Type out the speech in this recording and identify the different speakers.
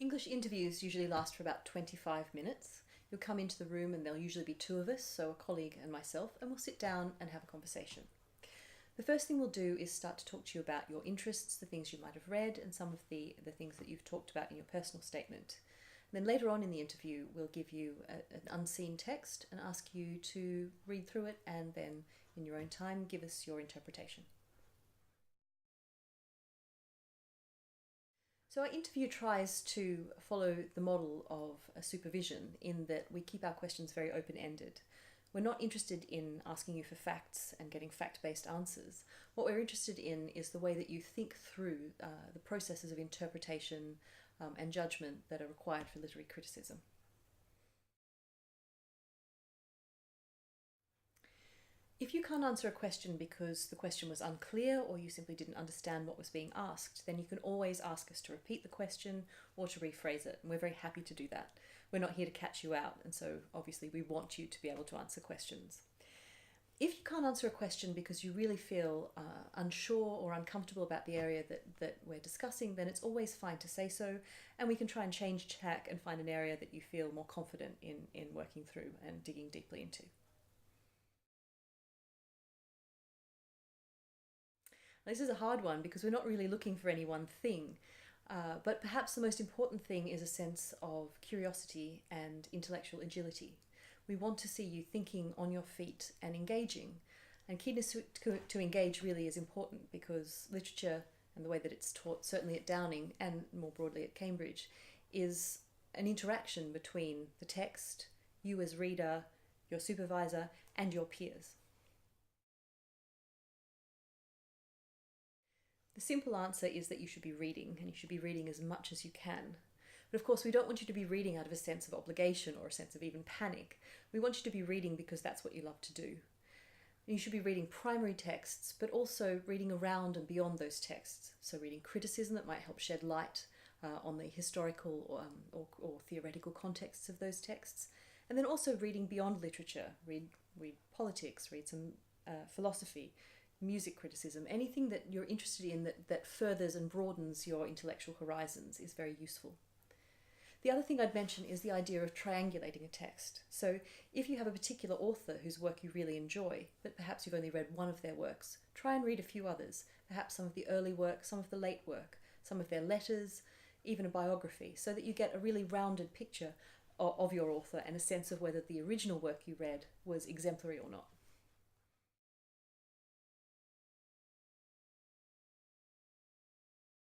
Speaker 1: English interviews usually last for about 25 minutes. You'll come into the room and there'll usually be two of us, so a colleague and myself, and we'll sit down and have a conversation. The first thing we'll do is start to talk to you about your interests, the things you might have read, and some of the things that you've talked about in your personal statement. And then later on in the interview, we'll give you an unseen text and ask you to read through it and then, in your own time, give us your interpretation. So our interview tries to follow the model of a supervision in that we keep our questions very open-ended. We're not interested in asking you for facts and getting fact-based answers. What we're interested in is the way that you think through the processes of interpretation and judgment that are required for literary criticism. If you can't answer a question because the question was unclear or you simply didn't understand what was being asked, then you can always ask us to repeat the question or to rephrase it, and we're very happy to do that. We're not here to catch you out, and so obviously we want you to be able to answer questions. If you can't answer a question because you really feel unsure or uncomfortable about the area that we're discussing, then it's always fine to say so, and we can try and change tack and find an area that you feel more confident in working through and digging deeply into. This is a hard one because we're not really looking for any one thing, but perhaps the most important thing is a sense of curiosity and intellectual agility. We want to see you thinking on your feet and engaging. And keenness to engage really is important because literature and the way that it's taught, certainly at Downing and more broadly at Cambridge, is an interaction between the text, you as reader, your supervisor, and your peers. The simple answer is that you should be reading, and you should be reading as much as you can. But of course, we don't want you to be reading out of a sense of obligation or a sense of even panic. We want you to be reading because that's what you love to do. You should be reading primary texts, but also reading around and beyond those texts. So reading criticism that might help shed light on the historical or theoretical contexts of those texts. And then also reading beyond literature. Read politics, read some philosophy, music criticism, anything that you're interested in that furthers and broadens your intellectual horizons is very useful. The other thing I'd mention is the idea of triangulating a text. So if you have a particular author whose work you really enjoy, but perhaps you've only read one of their works, try and read a few others, perhaps some of the early work, some of the late work, some of their letters, even a biography, so that you get a really rounded picture of your author and a sense of whether the original work you read was exemplary or not.